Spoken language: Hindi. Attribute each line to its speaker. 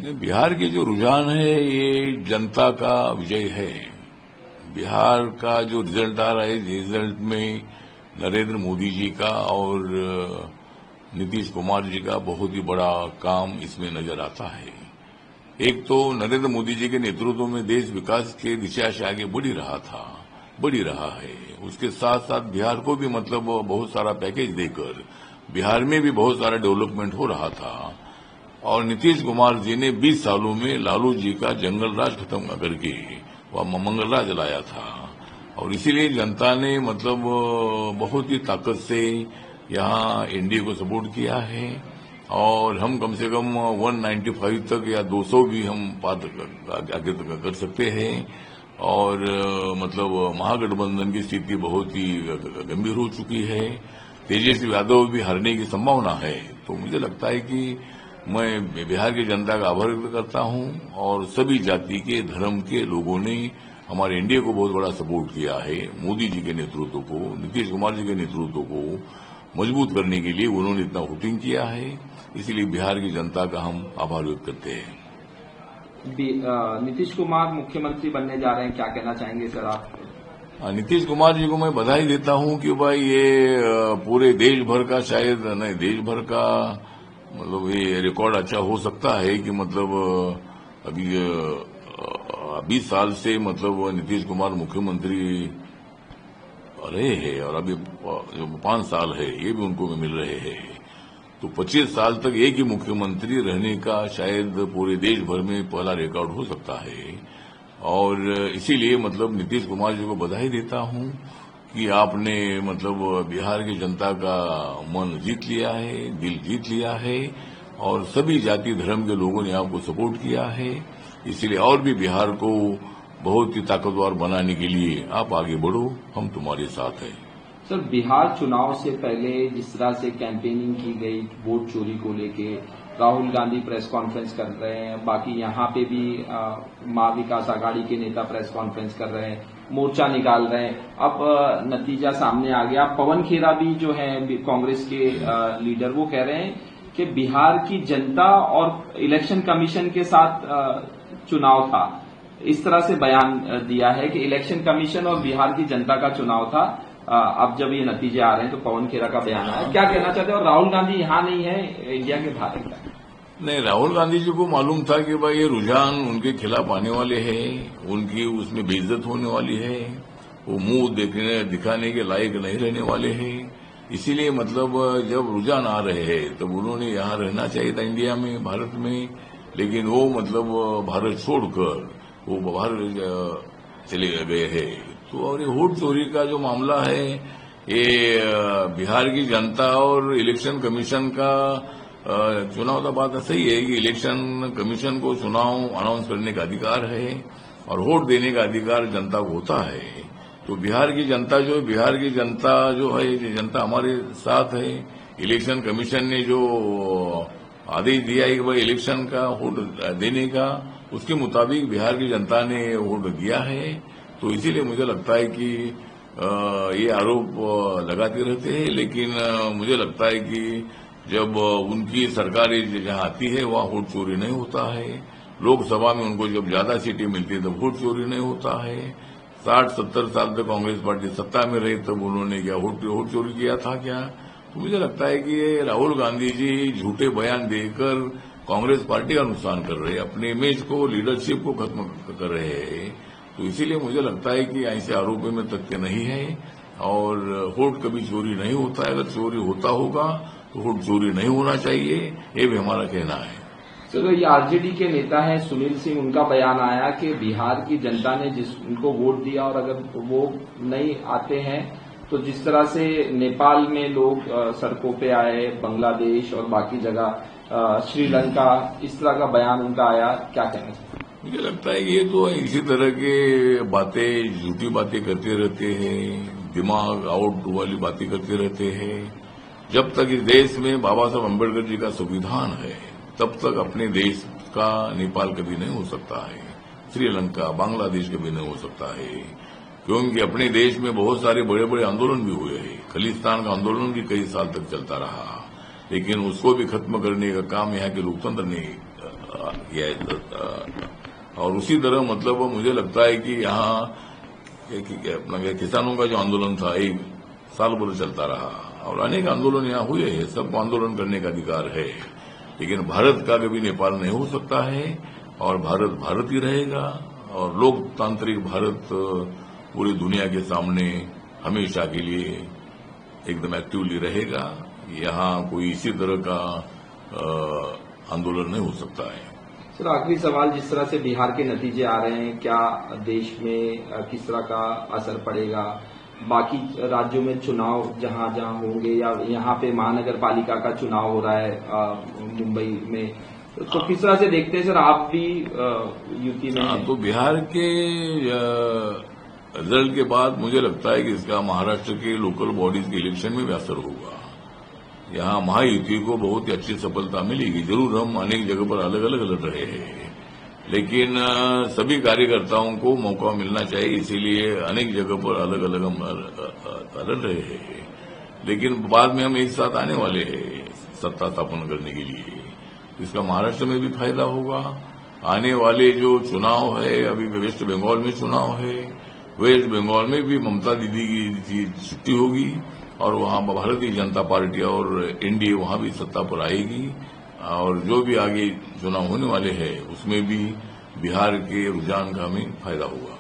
Speaker 1: बिहार के जो रुझान है ये जनता का विजय है। बिहार का जो रिजल्ट आ रहा है, रिजल्ट में नरेंद्र मोदी जी का और नीतीश कुमार जी का बहुत ही बड़ा काम इसमें नजर आता है। एक तो नरेंद्र मोदी जी के नेतृत्व में देश विकास के दिशा से आगे बढ़ी रहा है। उसके साथ साथ बिहार को भी मतलब बहुत सारा पैकेज देकर बिहार में भी बहुत सारा डेवलपमेंट हो रहा था। और नीतीश कुमार जी ने 20 सालों में लालू जी का जंगल राज खत्म करके वह मंगल राज लाया था। और इसीलिए जनता ने मतलब बहुत ही ताकत से यहाँ एनडीए को सपोर्ट किया है। और हम कम से कम 195 तक या 200 भी हम आगे तक कर सकते हैं। और मतलब महागठबंधन की स्थिति बहुत ही गंभीर हो चुकी है। तेजस्वी यादव भी हारने की संभावना है। तो मुझे लगता है कि मैं बिहार की जनता का आभार व्यक्त करता हूं और सभी जाति के धर्म के लोगों ने हमारे एनडीए को बहुत बड़ा सपोर्ट किया है। मोदी जी के नेतृत्व को, नीतीश कुमार जी के नेतृत्व को मजबूत करने के लिए उन्होंने इतना वोटिंग किया है। इसलिए बिहार की जनता का हम आभार व्यक्त करते हैं।
Speaker 2: नीतीश कुमार मुख्यमंत्री बनने जा रहे हैं, क्या कहना चाहेंगे सर आप?
Speaker 1: नीतीश कुमार जी को मैं बधाई देता हूं कि भाई ये पूरे देश भर का, शायद नहीं देश भर का, मतलब ये रिकॉर्ड अच्छा हो सकता है कि मतलब अभी 20 साल से मतलब नीतीश कुमार मुख्यमंत्री रहे हैं और अभी जो 5 साल है ये भी उनको मिल रहे हैं। तो 25 साल तक एक ही मुख्यमंत्री रहने का शायद पूरे देश भर में पहला रिकॉर्ड हो सकता है। और इसीलिए मतलब नीतीश कुमार जी को बधाई देता हूं कि आपने मतलब बिहार की जनता का मन जीत लिया है, दिल जीत लिया है और सभी जाति धर्म के लोगों ने आपको सपोर्ट किया है। इसलिए और भी बिहार को बहुत ही ताकतवर बनाने के लिए आप आगे बढ़ो, हम तुम्हारे साथ हैं।
Speaker 2: सर, बिहार चुनाव से पहले जिस तरह से कैंपेनिंग की गई वोट चोरी को लेके, राहुल गांधी प्रेस कॉन्फ्रेंस कर रहे हैं, बाकी यहाँ पे भी मां विकास आघाड़ी के नेता प्रेस कॉन्फ्रेंस कर रहे हैं, मोर्चा निकाल रहे हैं। अब नतीजा सामने आ गया। पवन खेरा भी जो है कांग्रेस के लीडर, वो कह रहे हैं कि बिहार की जनता और इलेक्शन कमीशन के साथ चुनाव था। इस तरह से बयान दिया है कि इलेक्शन कमीशन और बिहार की जनता का चुनाव था। अब जब ये नतीजे आ रहे हैं तो पवन खेरा का बयान आया, क्या कहना चाहते हैं? और राहुल गांधी यहाँ नहीं है, इंडिया के बाहर है।
Speaker 1: नहीं, राहुल गांधी जी को मालूम था कि भाई ये रुझान उनके खिलाफ आने वाले हैं, उनकी उसमें बेइज्जत होने वाली है, वो मुंह दिखाने के लायक नहीं रहने वाले हैं। इसीलिए मतलब जब रुझान आ रहे हैं तब उन्होंने यहाँ रहना चाहिए था इंडिया में, भारत में। लेकिन वो मतलब भारत छोड़कर वो बाहर चले गए हैं। तो और ये वोट चोरी का जो मामला है, ये बिहार की जनता और इलेक्शन कमीशन का चुनाव का बात सही है कि इलेक्शन कमीशन को चुनाव अनाउंस करने का अधिकार है और वोट देने का अधिकार जनता को होता है। तो बिहार की जनता जो है जनता हमारे साथ है। इलेक्शन कमीशन ने जो आदेश दिया है कि भाई इलेक्शन का वोट देने का, उसके मुताबिक बिहार की जनता ने वोट दिया है। तो इसीलिए मुझे लगता है कि ये आरोप लगाते रहते हैं, लेकिन मुझे लगता है कि जब उनकी सरकार जहां आती है वहां वोट चोरी नहीं होता है। लोकसभा में उनको जब ज्यादा सीटें मिलती है तब वोट चोरी नहीं होता है। 60-70 साल तक कांग्रेस पार्टी सत्ता में रही, तब उन्होंने क्या वोट चोरी किया था क्या? तो मुझे लगता है कि ये राहुल गांधी जी झूठे बयान देकर कांग्रेस पार्टी का नुकसान कर रहे हैं, अपने इमेज को, लीडरशिप को खत्म कर रहे हैं। तो इसीलिए मुझे लगता है कि ऐसे आरोपों में तथ्य नहीं है और वोट कभी चोरी नहीं होता है। अगर चोरी होता होगा तो वोट चोरी नहीं होना चाहिए, ये भी हमारा कहना है।
Speaker 2: चलो, ये आरजेडी के नेता हैं सुनील सिंह, उनका बयान आया कि बिहार की जनता ने उनको वोट दिया और अगर वो नहीं आते हैं तो जिस तरह से नेपाल में लोग सड़कों पे आए, बांग्लादेश और बाकी जगह श्रीलंका, इस तरह का बयान उनका आया, क्या कहना चाहिए?
Speaker 1: मुझे लगता है कि ये तो इसी तरह के बातें, झूठी बातें करते रहते हैं, दिमाग आउट वाली बातें करते रहते हैं। जब तक इस देश में बाबा साहब अम्बेडकर जी का संविधान है तब तक अपने देश का नेपाल कभी नहीं हो सकता है, श्रीलंका, बांग्लादेश कभी नहीं हो सकता है। क्योंकि अपने देश में बहुत सारे बड़े बड़े आंदोलन भी हुए हैं। खलिस्तान का आंदोलन भी कई साल तक चलता रहा, लेकिन उसको भी खत्म करने का काम यहाँ के लोकतंत्र ने किया है। और उसी तरह मतलब मुझे लगता है कि यहाँ अपना किसानों का जो आंदोलन था 1 साल भर चलता रहा और अनेक आंदोलन यहाँ हुए हैं, सबको आंदोलन करने का अधिकार है, लेकिन भारत का कभी नेपाल नहीं हो सकता है और भारत भारत ही रहेगा और लोकतांत्रिक भारत पूरी दुनिया के सामने हमेशा के लिए एकदम एक्टिवली रहेगा। यहाँ कोई इसी तरह का आंदोलन नहीं हो सकता है।
Speaker 2: सर, आखिरी सवाल, जिस तरह से बिहार के नतीजे आ रहे हैं, क्या देश में किस तरह का असर पड़ेगा? बाकी राज्यों में चुनाव जहां जहां होंगे या यहाँ पे महानगर पालिका का चुनाव हो रहा है मुंबई में, तो किस तरह से देखते हैं सर? आप भी यूपी में हैं।
Speaker 1: तो बिहार के रिजल्ट के बाद मुझे लगता है कि इसका महाराष्ट्र के लोकल बॉडीज के इलेक्शन में भी असर होगा। यहाँ महायुति को बहुत ही अच्छी सफलता मिलेगी। जरूर हम अनेक जगह पर अलग अलग लड़ रहे हैं, लेकिन सभी कार्यकर्ताओं को मौका मिलना चाहिए, इसीलिए अनेक जगह पर अलग अलग हम लड़ रहे हैं। लेकिन बाद में हम एक साथ आने वाले हैं सत्ता स्थापना करने के लिए। इसका महाराष्ट्र में भी फायदा होगा। आने वाले जो चुनाव है, अभी वेस्ट बंगाल में चुनाव है, वेस्ट बंगाल में भी ममता दीदी की छुट्टी होगी और वहां भारतीय जनता पार्टी और एनडीए वहां भी सत्ता पर आएगी और जो भी आगे चुनाव होने वाले हैं उसमें भी बिहार के रुझान का हमें फायदा होगा।